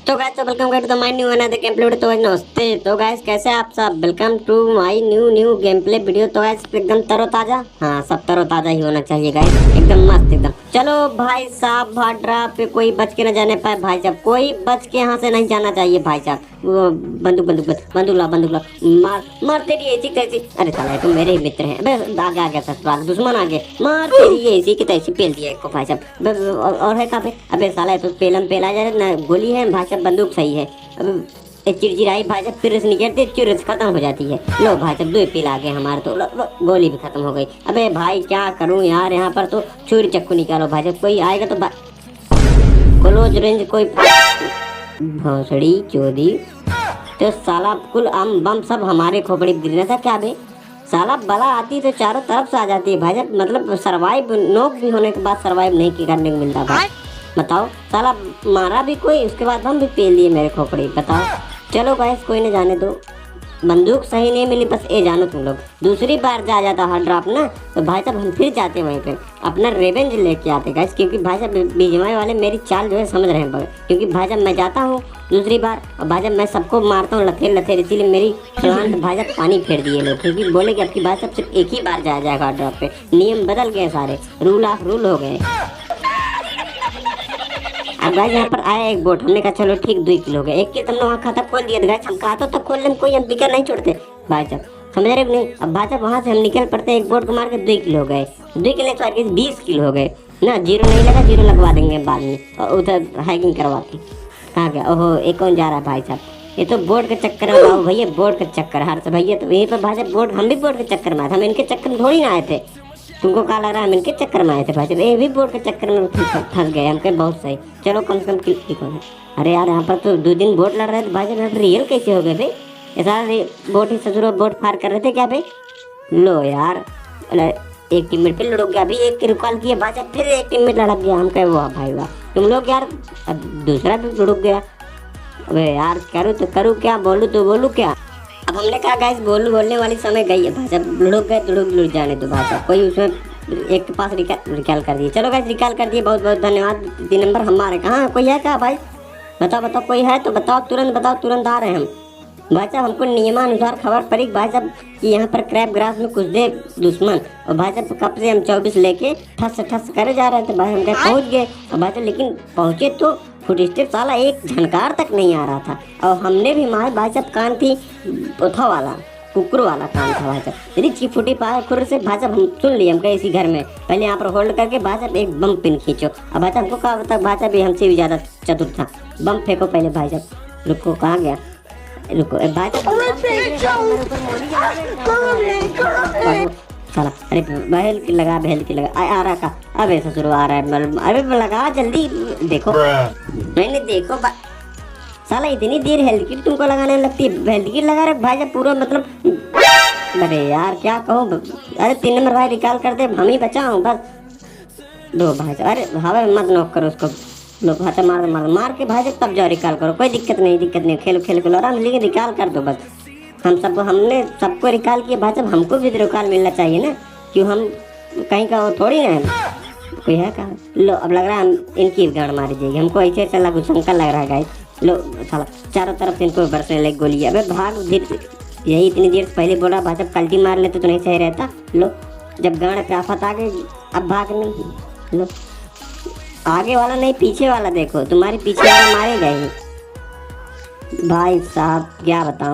तो गाइस तो welcome back to the my new another game play video. तो guys नमस्ते। तो गाइस कैसे हैं आप सब, welcome to my new game play video. तो गाइस एकदम तरोताजा, हाँ सब तरोताजा ही होना चाहिए गाइस, एकदम मस्त एकदम। चलो भाई साहब, भाड्रा पे कोई बच के न जाने पाए भाई साहब, कोई बच के यहाँ से नहीं जाना चाहिए भाई साहब। वो बंदूक ला मार मार तेरी ऐसी कैसी। अरे साला तुम मेरे ही मित्र हैं। अबे आगे आ गया ससुराल, दुश्मन आगे मार तेरी ऐसी की तैसी पेल दिया इसको भाई साहब। और है कहाँ पे? अबे साला तो पेलम पेला जा रहा ना, गोली है भाई साहब, बंदूक सही है। अब एक चिड़चिड़ाई भाई साहब फिर से निकलती, चिरस खत्म हो जाती है। लो भाई साहब 2 पिल आ गए हमारे तो, लो, गोली भी खत्म हो गई। अबे भाई क्या करूं यार, यहाँ पर तो छुरी चक्कू निकालो भाई साहब, कोई आएगा तो क्लोज रेंज कोई भौसड़ी चोदी। तो साला कुल आम बम सब हमारे खोपड़ी गिरना था क्या बे? साला बला आती तो चारों तरफ से आ जाती है भाई साहब, मतलब सरवाइव नोक भी होने के बाद सरवाइव नहीं करने को मिलता भाई। बताओ साला मारा भी कोई, उसके बाद हम भी पेल दिए मेरे खोपड़ी। बताओ चलो गाइस कोई न जाने दो, बंदूक सही नहीं मिली बस ये जानो तुम लोग। दूसरी बार जा जाता हार्ड ड्रॉप ना तो भाई साहब हम फिर जाते वहीं पे अपना रेवेंज लेके आते गाइस, क्योंकि भाई साहब बीजेएमआई वाले मेरी चाल जो है समझ रहे हैं। क्योंकि भाई साहब मैं जाता हूँ दूसरी बार और भाई साहब मैं सबको मारता हूँ लथेर, इसीलिए मेरी प्लान भाई साहब पानी फेर दिए लोग, क्योंकि बोले कि आपकी भाई साहब सिर्फ एक ही बार जाया जाएगा हार्ड ड्रॉप पे। नियम बदल गए सारे, रूल ऑफ रूल हो गए। अब गाइस यहाँ पर आया एक बोट, हमने कहा चलो ठीक 2 किलो हो गए। 1 किलो तुमने वहाँ खाता खोल दिया गाइस, हम खाता तो खोल लें, कोई हम बिकर नहीं छोड़ते भाई साहब, समझ रहे नहीं? अब भाई साहब वहाँ से हम निकल पड़ते, एक बोट को मार के 2 किलो हो गए। 2 किलो सॉरी 20 किलो हो गए ना। जीरो नहीं लगा, जीरो लगवा देंगे बाद में, और उधर हाइकिंग करवाती। कहाँ गया? ओहो एक कौन जा रहा है भाई साहब, ये तो बोर्ड के चक्कर में आओ भैया, बोर्ड के चक्कर हर से भैया। तो यहीं पर भाई साहब बोर्ड, हम भी बोर्ड के चक्कर में आए थे, हम इनके चक्कर में थोड़ी ना आए थे। तुमको क्या लग रहा है हम इनके चक्कर में आए थे भाई साहब? ये भी बोर्ड के चक्कर में फंस गए, हमके बहुत सही। चलो कम से कम ठीक हो गए। अरे यार यहाँ पर तो 2 दिन बोट लड़ रहे थे भाई साहब, रियल कैसे हो गए भाई? ऐसा बोट ही ससुर बोट फार कर रहे थे क्या भाई? लो यार एक टीममेट फिर लड़क गया, अभी एक की रिकॉल किया भाई साहब, फिर एक टीममेट लड़क गया। हम कहे वाह भाई वाह तुम लोग यार। अब दूसरा भी लड़क गया। अबे यार करूँ तो करूँ क्या, बोलूँ तो बोलूँ क्या? अब हमने कहा गाइस बोलने वाली समय गई है भाई साहब, लुढ़क गए तो लुढ़क जाने दो भाई साहब। कोई उसमें एक के पास रिकॉल कर दिए। चलो गाइस रिकॉल कर दिए, बहुत बहुत धन्यवाद। 3 नंबर हमारे। कहाँ कोई है क्या भाई? बताओ कोई है तो बताओ, तुरंत बताओ, तुरंत आ रहे हैं हम भाई साहब। हमको नियमानुसार खबर पड़ी भाई साहब कि यहाँ पर क्रैब ग्रास में कुछ दे दुश्मन, और भाई साहब कब से हम 24 लेके ठस करे जा रहे थे भाई, हम कहीं पहुँच गए और भाई साहब, लेकिन पहुँचे तो फुटस्टेप साला एक झनकार तक नहीं आ रहा था। और हमने भी मारे भाई साहब, कान थी उठा वाला कुकुर वाला कान था भाई साहब, मेरी चीख फूटी पाए खुर से भाई साहब। हम सुन लिए, हम कहे इसी घर में पहले यहाँ पर होल्ड करके भाई साहब एक बम पिन खींचो। अब भाई साहब हमको कहा बता, भाई साहब हमसे भी ज़्यादा चतुर था। बम फेंको पहले भाई साहब। रुको कहाँ गया? रुको भाई साला, अरे बहल की लगा आ रहा का। अबे ससुर आ रहा है, अरे लगा जल्दी देखो। मैंने देखो साला इतनी देर हेल्थ किट तुमको लगाने लगती है, हेल्थ किट लगा रहे भाई साहब पूरा मतलब। अरे यार क्या कहूँ, अरे 3 नंबर भाई रिकॉल कर दे, हम ही बचाओ बस। दो भाई साहब, अरे हवा मत नॉक करो उसको, लो भाई साहब मार के भाई साहब तब जाओ रिकॉल करो। कोई दिक्कत नहीं, खेलो आराम से, लेकिन रिकॉल कर दो बस। हमने सबको रिकॉल किया भाई साहब, हमको भी रिकॉल मिलना चाहिए ना, क्यों हम कहीं का वो थोड़ी ना है। कोई है कहाँ? लो अब लग रहा है हम इनकी गाड़ मारी जाएगी, हमको ऐसे लगा कुछ शंका लग रहा है गाइस। लो साला चारों तरफ से इनको बरसने लगी गोली। अबे भाग धीरे, यही इतनी देर से पहले बोला भाई साहब कल्टी मार लेते तो नहीं सही रहता। लो जब गाड़ पे आफत आ गई अब भाग नहीं। लो आगे वाला नहीं पीछे वाला देखो, तुम्हारे पीछे वाला मारे गए भाई साहब, क्या बताऊं।